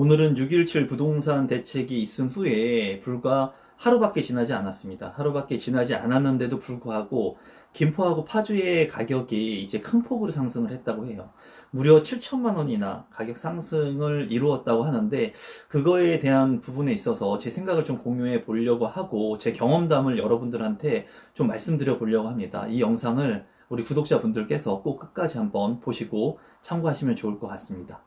오늘은 6.17 부동산 대책이 있은 후에 불과 하루밖에 지나지 않았습니다. 하루밖에 지나지 않았는데도 불구하고 김포하고 파주의 가격이 이제 큰 폭으로 상승을 했다고 해요. 무려 7천만 원이나 가격 상승을 이루었다고 하는데 그거에 대한 부분에 있어서 제 생각을 좀 공유해 보려고 하고 제 경험담을 여러분들한테 좀 말씀드려 보려고 합니다. 이 영상을 우리 구독자분들께서 꼭 끝까지 한번 보시고 참고하시면 좋을 것 같습니다.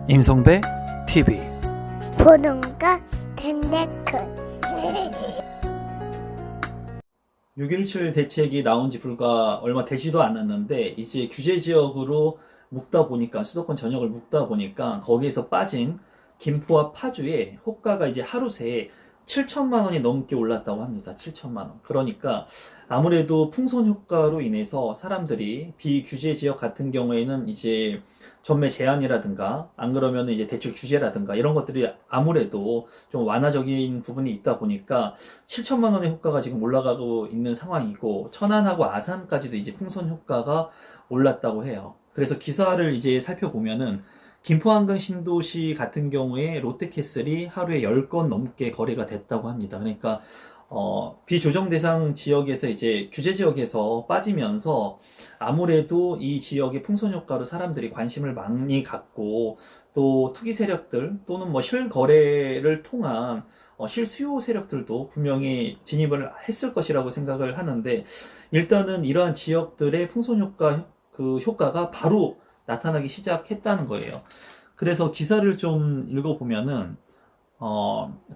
임성배 TV 보는가 덴데크 6.17 대책이 나온 지 불과 얼마 되지도 않았는데 이제 규제 지역으로 묶다 보니까 수도권 전역을 묶다 보니까 거기에서 빠진 김포와 파주에 호가가 이제 하루 새에 7천만 원이 넘게 올랐다고 합니다. 7천만 원. 그러니까 아무래도 풍선 효과로 인해서 사람들이 비규제 지역 같은 경우에는 이제 전매 제한이라든가 안 그러면 이제 대출 규제라든가 이런 것들이 아무래도 좀 완화적인 부분이 있다 보니까 7천만 원의 효과가 지금 올라가고 있는 상황이고 천안하고 아산까지도 이제 풍선 효과가 올랐다고 해요. 그래서 기사를 이제 살펴보면은 김포 한강 신도시 같은 경우에 롯데캐슬이 하루에 10건 넘게 거래가 됐다고 합니다. 그러니까 비조정 대상 지역에서 이제 규제 지역에서 빠지면서 아무래도 이 지역의 풍선 효과로 사람들이 관심을 많이 갖고 또 투기 세력들 또는 뭐 실거래를 통한 실수요 세력들도 분명히 진입을 했을 것이라고 생각을 하는데 일단은 이러한 지역들의 풍선 효과 그 효과가 바로 나타나기 시작했다는 거예요. 그래서 기사를 좀 읽어보면은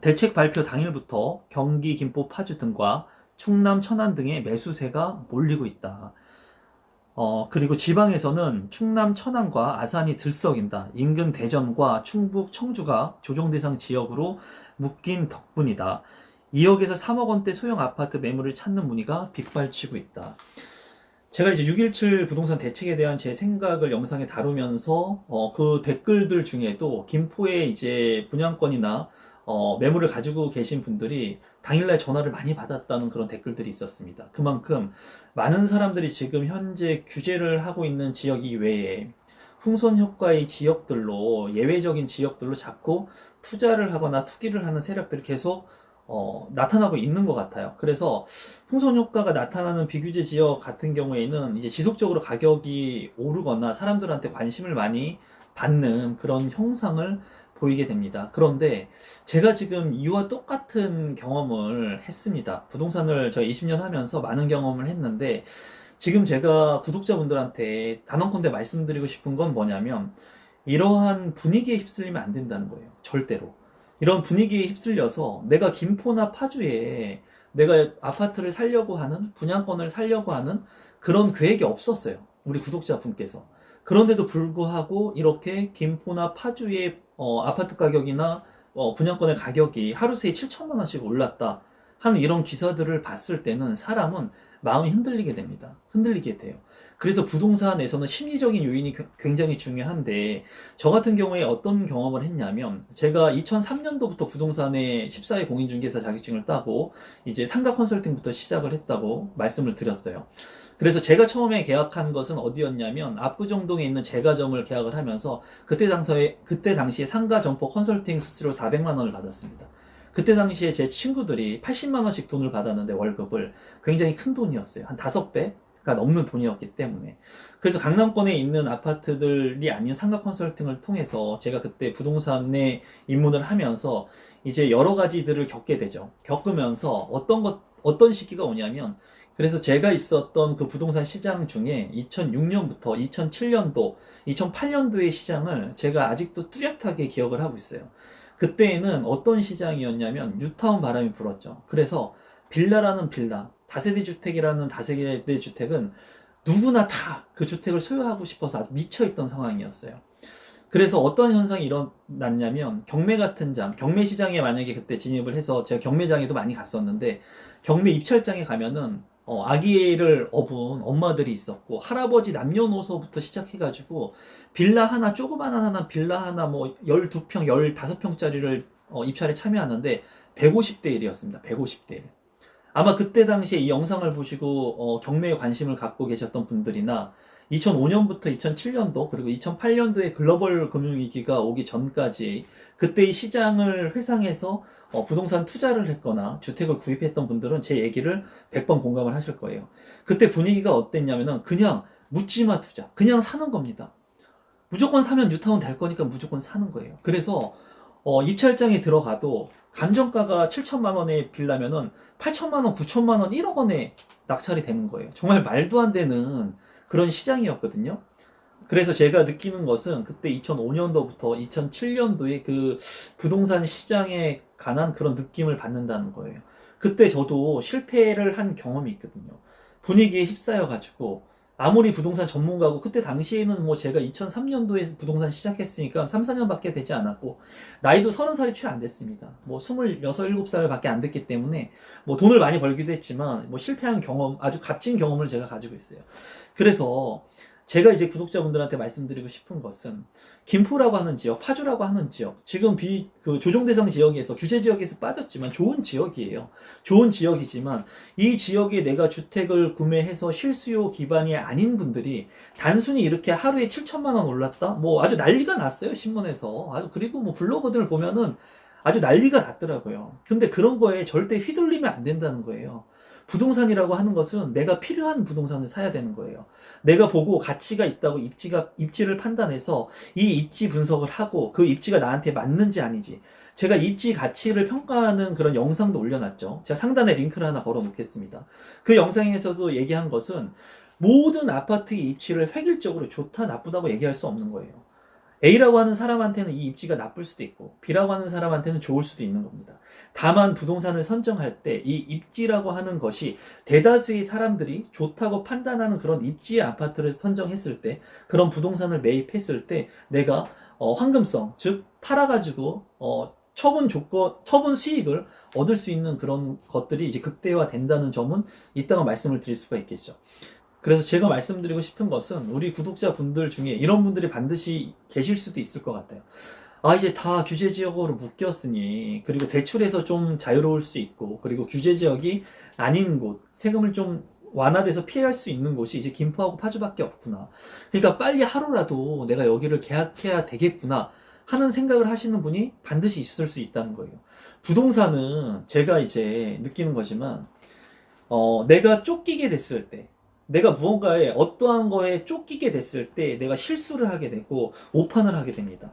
대책 발표 당일부터 경기, 김포, 파주 등과 충남, 천안 등의 매수세가 몰리고 있다. 그리고 지방에서는 충남, 천안과 아산이 들썩인다. 인근 대전과 충북, 청주가 조정 대상 지역으로 묶인 덕분이다. 2억에서 3억 원대 소형 아파트 매물을 찾는 문의가 빗발치고 있다. 제가 이제 6.17 부동산 대책에 대한 제 생각을 영상에 다루면서 그 댓글들 중에도 김포에 이제 분양권이나 매물을 가지고 계신 분들이 당일날 전화를 많이 받았다는 그런 댓글들이 있었습니다. 그만큼 많은 사람들이 지금 현재 규제를 하고 있는 지역 이외에 풍선 효과의 지역들로 예외적인 지역들로 자꾸 투자를 하거나 투기를 하는 세력들이 계속 나타나고 있는 것 같아요. 그래서 풍선 효과가 나타나는 비규제 지역 같은 경우에는 이제 지속적으로 가격이 오르거나 사람들한테 관심을 많이 받는 그런 형상을 보이게 됩니다. 그런데 제가 지금 이와 똑같은 경험을 했습니다. 부동산을 제가 20년 하면서 많은 경험을 했는데 지금 제가 구독자분들한테 단언컨대 말씀드리고 싶은 건 뭐냐면 이러한 분위기에 휩쓸리면 안 된다는 거예요. 절대로. 이런 분위기에 휩쓸려서 내가 김포나 파주에 내가 아파트를 살려고 하는, 분양권을 살려고 하는 그런 계획이 없었어요. 우리 구독자분께서. 그런데도 불구하고 이렇게 김포나 파주의 아파트 가격이나 분양권의 가격이 하루 새에 7천만 원씩 올랐다 하는 이런 기사들을 봤을 때는 사람은 마음이 흔들리게 됩니다. 흔들리게 돼요. 그래서 부동산에서는 심리적인 요인이 굉장히 중요한데 저 같은 경우에 어떤 경험을 했냐면 제가 2003년도부터 부동산의 14회 공인중개사 자격증을 따고 이제 상가 컨설팅부터 시작을 했다고 말씀을 드렸어요. 그래서 제가 처음에 계약한 것은 어디였냐면 압구정동에 있는 제가점을 계약을 하면서 그때 당시에 상가 점포 컨설팅 수수료 400만 원을 받았습니다. 그때 당시에 제 친구들이 80만 원씩 돈을 받았는데 월급을 굉장히 큰 돈이었어요. 한 5배가 넘는 돈이었기 때문에. 그래서 강남권에 있는 아파트들이 아닌 상가 컨설팅을 통해서 제가 그때 부동산에 입문을 하면서 이제 여러 가지들을 겪게 되죠. 겪으면서 어떤 시기가 오냐면 그래서 제가 있었던 그 부동산 시장 중에 2006년부터 2007년도, 2008년도의 시장을 제가 아직도 뚜렷하게 기억을 하고 있어요. 그때에는 어떤 시장이었냐면 뉴타운 바람이 불었죠. 그래서 빌라라는 빌라, 다세대 주택이라는 다세대 주택은 누구나 다 그 주택을 소유하고 싶어서 아주 미쳐있던 상황이었어요. 그래서 어떤 현상이 일어났냐면 경매 같은 장, 경매 시장에 만약에 그때 진입을 해서 제가 경매장에도 많이 갔었는데 경매 입찰장에 가면은 아기를 업은 엄마들이 있었고 할아버지 남녀노소부터 시작해가지고 빌라 하나 조그만한 하나 빌라 하나 뭐 12평 15평짜리를 입찰에 참여하는데 150대 1이었습니다. 150대 1. 아마 그때 당시에 이 영상을 보시고 경매에 관심을 갖고 계셨던 분들이나 2005년부터 2007년도 그리고 2008년도에 글로벌 금융위기가 오기 전까지 그때의 시장을 회상해서 부동산 투자를 했거나 주택을 구입했던 분들은 제 얘기를 100번 공감을 하실 거예요. 그때 분위기가 어땠냐면은 그냥 묻지마 투자, 그냥 사는 겁니다. 무조건 사면 뉴타운 될 거니까 무조건 사는 거예요. 그래서 입찰장에 들어가도 감정가가 7천만 원에 빌라면은 8천만 원, 9천만 원, 1억 원에 낙찰이 되는 거예요. 정말 말도 안 되는 그런 시장이었거든요. 그래서 제가 느끼는 것은 그때 2005년도부터 2007년도에 그 부동산 시장에 관한 그런 느낌을 받는다는 거예요. 그때 저도 실패를 한 경험이 있거든요. 분위기에 휩싸여가지고 아무리 부동산 전문가고 그때 당시에는 뭐 제가 2003년도에 부동산 시작했으니까 3, 4년밖에 되지 않았고 나이도 30살이 채 안 됐습니다. 뭐 26, 7살밖에 안 됐기 때문에 뭐 돈을 많이 벌기도 했지만 뭐 실패한 경험, 아주 값진 경험을 제가 가지고 있어요. 그래서 제가 이제 구독자분들한테 말씀드리고 싶은 것은 김포라고 하는 지역, 파주라고 하는 지역, 지금 그 조정대상 지역에서 규제 지역에서 빠졌지만 좋은 지역이에요. 좋은 지역이지만 이 지역에 내가 주택을 구매해서 실수요 기반이 아닌 분들이 단순히 이렇게 하루에 7천만 원 올랐다? 뭐 아주 난리가 났어요, 신문에서. 아주 그리고 뭐 블로거들 보면은 아주 난리가 났더라고요. 근데 그런 거에 절대 휘둘리면 안 된다는 거예요. 부동산이라고 하는 것은 내가 필요한 부동산을 사야 되는 거예요. 내가 보고 가치가 있다고 입지를 판단해서 이 입지 분석을 하고 그 입지가 나한테 맞는지 아닌지. 제가 입지 가치를 평가하는 그런 영상도 올려놨죠. 제가 상단에 링크를 하나 걸어 놓겠습니다. 그 영상에서도 얘기한 것은 모든 아파트의 입지를 획일적으로 좋다, 나쁘다고 얘기할 수 없는 거예요. A라고 하는 사람한테는 이 입지가 나쁠 수도 있고 B라고 하는 사람한테는 좋을 수도 있는 겁니다. 다만 부동산을 선정할 때 이 입지라고 하는 것이 대다수의 사람들이 좋다고 판단하는 그런 입지의 아파트를 선정했을 때, 그런 부동산을 매입했을 때 내가 황금성, 즉 팔아가지고 처분 수익을 얻을 수 있는 그런 것들이 이제 극대화된다는 점은 이따가 말씀을 드릴 수가 있겠죠. 그래서 제가 말씀드리고 싶은 것은 우리 구독자분들 중에 이런 분들이 반드시 계실 수도 있을 것 같아요. 아, 이제 다 규제 지역으로 묶였으니, 그리고 대출에서 좀 자유로울 수 있고, 그리고 규제 지역이 아닌 곳, 세금을 좀 완화돼서 피할 수 있는 곳이 이제 김포하고 파주밖에 없구나. 그러니까 빨리 하루라도 내가 여기를 계약해야 되겠구나 하는 생각을 하시는 분이 반드시 있을 수 있다는 거예요. 부동산은 제가 이제 느끼는 거지만, 내가 쫓기게 됐을 때, 내가 무언가에 어떠한 거에 쫓기게 됐을 때 내가 실수를 하게 되고 오판을 하게 됩니다.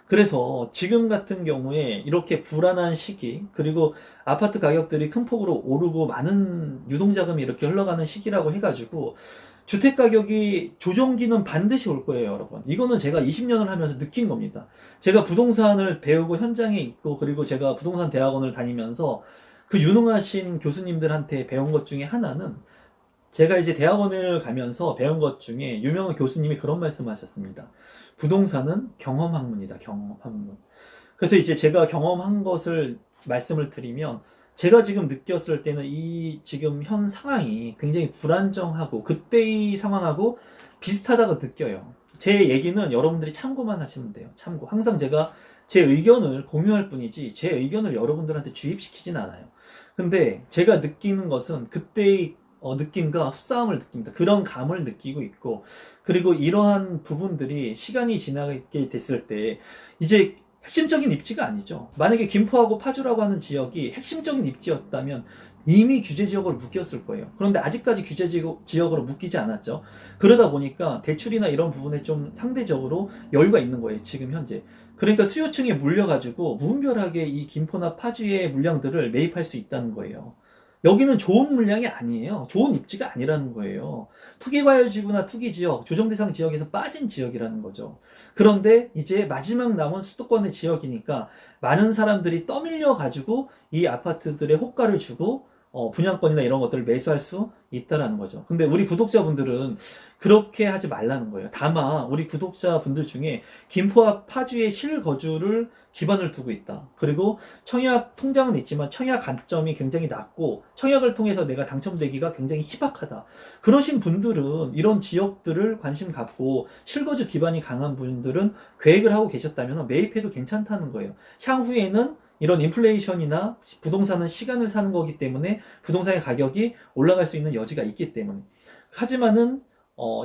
그래서 지금 같은 경우에 이렇게 불안한 시기, 그리고 아파트 가격들이 큰 폭으로 오르고 많은 유동자금이 이렇게 흘러가는 시기라고 해가지고 주택 가격이 조정기는 반드시 올 거예요, 여러분. 이거는 제가 20년을 하면서 느낀 겁니다. 제가 부동산을 배우고 현장에 있고, 그리고 제가 부동산 대학원을 다니면서 그 유능하신 교수님들한테 배운 것 중에 하나는, 제가 이제 대학원을 가면서 배운 것 중에 유명한 교수님이 그런 말씀을 하셨습니다. 부동산은 경험 학문이다, 경험 학문. 그래서 이제 제가 경험한 것을 말씀을 드리면, 제가 지금 느꼈을 때는 이 지금 현 상황이 굉장히 불안정하고 그때의 상황하고 비슷하다고 느껴요. 제 얘기는 여러분들이 참고만 하시면 돼요. 참고. 항상 제가 제 의견을 공유할 뿐이지 제 의견을 여러분들한테 주입시키진 않아요. 근데 제가 느끼는 것은 그때의 느낌과 흡사함을 느낍니다. 그런 감을 느끼고 있고, 그리고 이러한 부분들이 시간이 지나게 됐을 때 이제 핵심적인 입지가 아니죠. 만약에 김포하고 파주라고 하는 지역이 핵심적인 입지였다면 이미 규제 지역으로 묶였을 거예요. 그런데 아직까지 규제 지역으로 묶이지 않았죠. 그러다 보니까 대출이나 이런 부분에 좀 상대적으로 여유가 있는 거예요, 지금 현재. 그러니까 수요층에 물려가지고 무분별하게 이 김포나 파주의 물량들을 매입할 수 있다는 거예요. 여기는 좋은 물량이 아니에요. 좋은 입지가 아니라는 거예요. 투기과열지구나 투기지역, 조정대상 지역에서 빠진 지역이라는 거죠. 그런데 이제 마지막 남은 수도권의 지역이니까 많은 사람들이 떠밀려 가지고 이 아파트들의 호가를 주고 분양권이나 이런 것들을 매수할 수 있다라는 거죠. 근데 우리 구독자분들은 그렇게 하지 말라는 거예요. 다만 우리 구독자분들 중에 김포와 파주의 실거주를 기반을 두고 있다. 그리고 청약 통장은 있지만 청약 감점이 굉장히 낮고 청약을 통해서 내가 당첨되기가 굉장히 희박하다. 그러신 분들은 이런 지역들을 관심 갖고 실거주 기반이 강한 분들은 계획을 하고 계셨다면 매입해도 괜찮다는 거예요. 향후에는 이런 인플레이션이나 부동산은 시간을 사는 거기 때문에 부동산의 가격이 올라갈 수 있는 여지가 있기 때문에. 하지만은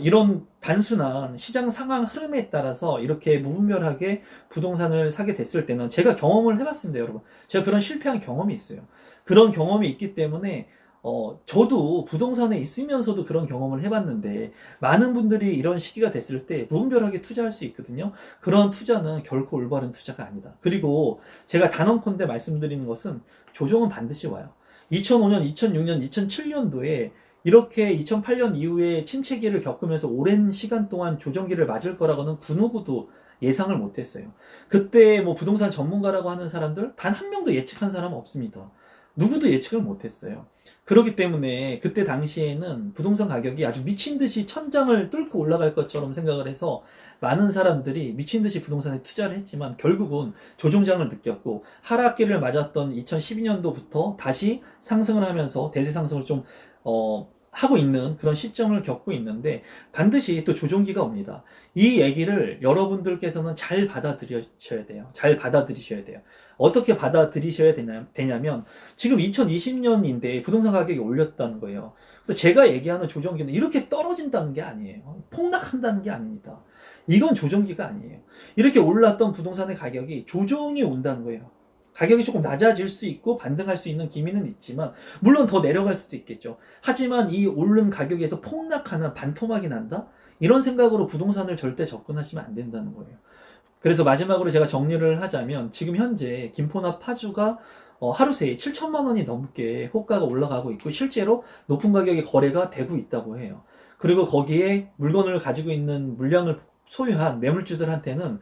이런 단순한 시장 상황 흐름에 따라서 이렇게 무분별하게 부동산을 사게 됐을 때는 제가 경험을 해봤습니다, 여러분. 제가 그런 실패한 경험이 있어요. 그런 경험이 있기 때문에 저도 부동산에 있으면서도 그런 경험을 해봤는데, 많은 분들이 이런 시기가 됐을 때 무분별하게 투자할 수 있거든요. 그런 투자는 결코 올바른 투자가 아니다. 그리고 제가 단언컨대 말씀드리는 것은 조정은 반드시 와요. 2005년, 2006년, 2007년도에 이렇게 2008년 이후에 침체기를 겪으면서 오랜 시간 동안 조정기를 맞을 거라고는 그 누구도 예상을 못했어요. 그때 뭐 부동산 전문가라고 하는 사람들 단 한 명도 예측한 사람은 없습니다. 누구도 예측을 못했어요. 그렇기 때문에 그때 당시에는 부동산 가격이 아주 미친 듯이 천장을 뚫고 올라갈 것처럼 생각을 해서 많은 사람들이 미친 듯이 부동산에 투자를 했지만 결국은 조정장을 느꼈고, 하락기를 맞았던 2012년도부터 다시 상승을 하면서 대세 상승을 좀 하고 있는 그런 시점을 겪고 있는데, 반드시 또 조정기가 옵니다. 이 얘기를 여러분들께서는 잘 받아들이셔야 돼요. 잘 받아들이셔야 돼요. 어떻게 받아들이셔야 되냐면, 지금 2020년인데 부동산 가격이 올렸다는 거예요. 그래서 제가 얘기하는 조정기는 이렇게 떨어진다는 게 아니에요. 폭락한다는 게 아닙니다. 이건 조정기가 아니에요. 이렇게 올랐던 부동산의 가격이 조정이 온다는 거예요. 가격이 조금 낮아질 수 있고 반등할 수 있는 기미는 있지만, 물론 더 내려갈 수도 있겠죠. 하지만 이 오른 가격에서 폭락하는, 반토막이 난다? 이런 생각으로 부동산을 절대 접근하시면 안 된다는 거예요. 그래서 마지막으로 제가 정리를 하자면, 지금 현재 김포나 파주가 하루 새에 7천만 원이 넘게 호가가 올라가고 있고, 실제로 높은 가격에 거래가 되고 있다고 해요. 그리고 거기에 물건을 가지고 있는 물량을 소유한 매물주들한테는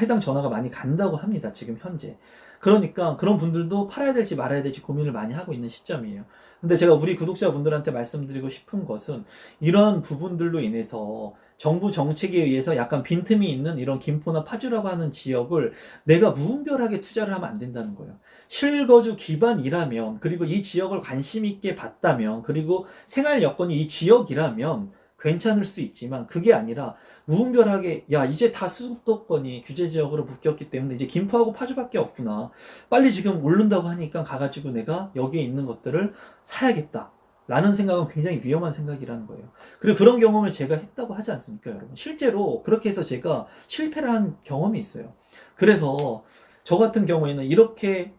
해당 전화가 많이 간다고 합니다, 지금 현재. 그러니까 그런 분들도 팔아야 될지 말아야 될지 고민을 많이 하고 있는 시점이에요. 근데 제가 우리 구독자분들한테 말씀드리고 싶은 것은, 이러한 부분들로 인해서 정부 정책에 의해서 약간 빈틈이 있는 이런 김포나 파주라고 하는 지역을 내가 무분별하게 투자를 하면 안 된다는 거예요. 실거주 기반이라면, 그리고 이 지역을 관심 있게 봤다면, 그리고 생활 여건이 이 지역이라면 괜찮을 수 있지만, 그게 아니라 무분별하게 야, 이제 다 수도권이 규제 지역으로 묶였기 때문에 이제 김포하고 파주밖에 없구나, 빨리 지금 오른다고 하니까 가가지고 내가 여기에 있는 것들을 사야겠다 라는 생각은 굉장히 위험한 생각이라는 거예요. 그리고 그런 경험을 제가 했다고 하지 않습니까, 여러분? 실제로 그렇게 해서 제가 실패를 한 경험이 있어요. 그래서 저 같은 경우에는 이렇게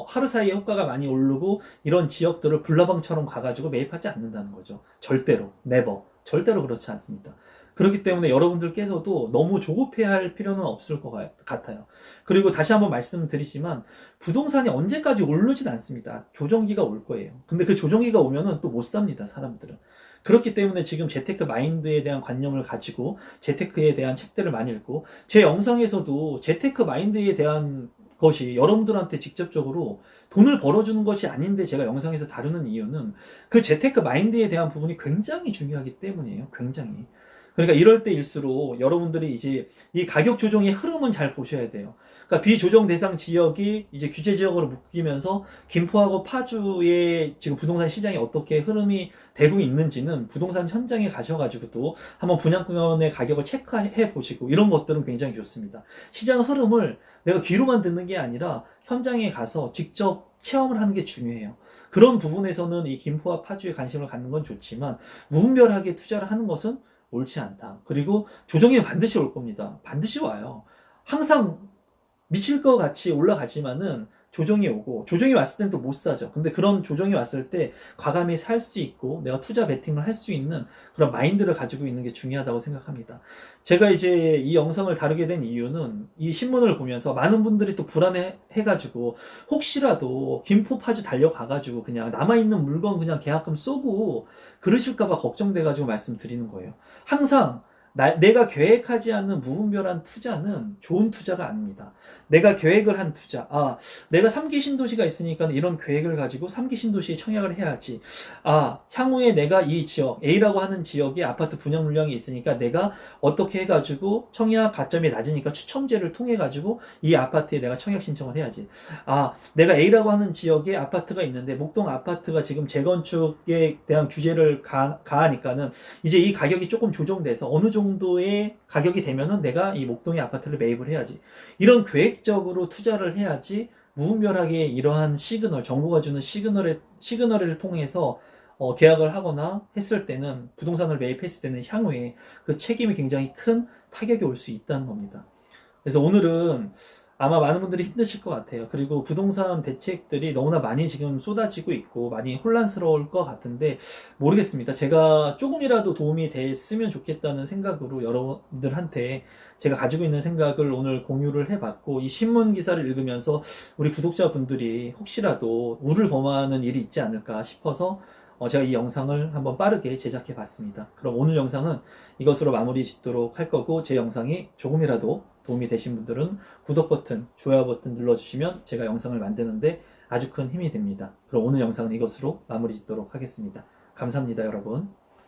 하루 사이에 호가가 많이 오르고 이런 지역들을 불나방처럼 가가지고 매입하지 않는다는 거죠. 절대로, never. 절대로 그렇지 않습니다. 그렇기 때문에 여러분들께서도 너무 조급해할 필요는 없을 것 같아요. 그리고 다시 한번 말씀드리지만, 부동산이 언제까지 오르진 않습니다. 조정기가 올 거예요. 근데 그 조정기가 오면은 또 못 삽니다, 사람들은. 그렇기 때문에 지금 재테크 마인드에 대한 관념을 가지고 재테크에 대한 책들을 많이 읽고, 제 영상에서도 재테크 마인드에 대한 것이 여러분들한테 직접적으로 돈을 벌어주는 것이 아닌데 제가 영상에서 다루는 이유는, 그 재테크 마인드에 대한 부분이 굉장히 중요하기 때문이에요. 굉장히. 그러니까 이럴 때일수록 여러분들이 이제 이 가격 조정의 흐름은 잘 보셔야 돼요. 그러니까 비조정 대상 지역이 이제 규제 지역으로 묶이면서 김포하고 파주의 지금 부동산 시장이 어떻게 흐름이 되고 있는지는 부동산 현장에 가셔가지고도 한번 분양권의 가격을 체크해 보시고, 이런 것들은 굉장히 좋습니다. 시장 흐름을 내가 귀로만 듣는 게 아니라 현장에 가서 직접 체험을 하는 게 중요해요. 그런 부분에서는 이 김포와 파주에 관심을 갖는 건 좋지만, 무분별하게 투자를 하는 것은 옳지 않다. 그리고 조정이 반드시 올 겁니다. 반드시 와요. 항상 미칠 것 같이 올라가지만은 조정이 오고, 조정이 왔을 때는 또 못 사죠. 근데 그런 조정이 왔을 때 과감히 살 수 있고 내가 투자 베팅을 할 수 있는 그런 마인드를 가지고 있는 게 중요하다고 생각합니다. 제가 이제 이 영상을 다루게 된 이유는, 이 신문을 보면서 많은 분들이 또 불안해 해가지고 혹시라도 김포 파주 달려가가지고 그냥 남아있는 물건 그냥 계약금 쏘고 그러실까봐 걱정돼가지고 말씀드리는 거예요. 항상 내가 계획하지 않는 무분별한 투자는 좋은 투자가 아닙니다. 내가 계획을 한 투자, 내가 3기 신도시가 있으니까 이런 계획을 가지고 3기 신도시에 청약을 해야지. 향후에 내가 이 지역, A라고 하는 지역에 아파트 분양 물량이 있으니까 내가 어떻게 해가지고 청약 가점이 낮으니까 추첨제를 통해가지고 이 아파트에 내가 청약 신청을 해야지. 내가 A라고 하는 지역에 아파트가 있는데 목동 아파트가 지금 재건축에 대한 규제를 가하니까는 이제 이 가격이 조금 조정돼서 어느 정도의 가격이 되면은 내가 이 목동의 아파트를 매입을 해야지. 이런 계획적으로 투자를 해야지, 무분별하게 이러한 시그널, 정부가 주는 시그널을 통해서 계약을 하거나 했을 때는, 부동산을 매입했을 때는 향후에 그 책임이 굉장히 큰 타격이 올 수 있다는 겁니다. 그래서 오늘은 아마 많은 분들이 힘드실 것 같아요. 그리고 부동산 대책들이 너무나 많이 지금 쏟아지고 있고 많이 혼란스러울 것 같은데 모르겠습니다. 제가 조금이라도 도움이 됐으면 좋겠다는 생각으로 여러분들한테 제가 가지고 있는 생각을 오늘 공유를 해봤고, 이 신문 기사를 읽으면서 우리 구독자분들이 혹시라도 우를 범하는 일이 있지 않을까 싶어서 제가 이 영상을 한번 빠르게 제작해 봤습니다. 그럼 오늘 영상은 이것으로 마무리 짓도록 할 거고, 제 영상이 조금이라도 도움이 되신 분들은 구독 버튼, 좋아요 버튼 눌러주시면 제가 영상을 만드는데 아주 큰 힘이 됩니다. 그럼 오늘 영상은 이것으로 마무리 짓도록 하겠습니다. 감사합니다, 여러분.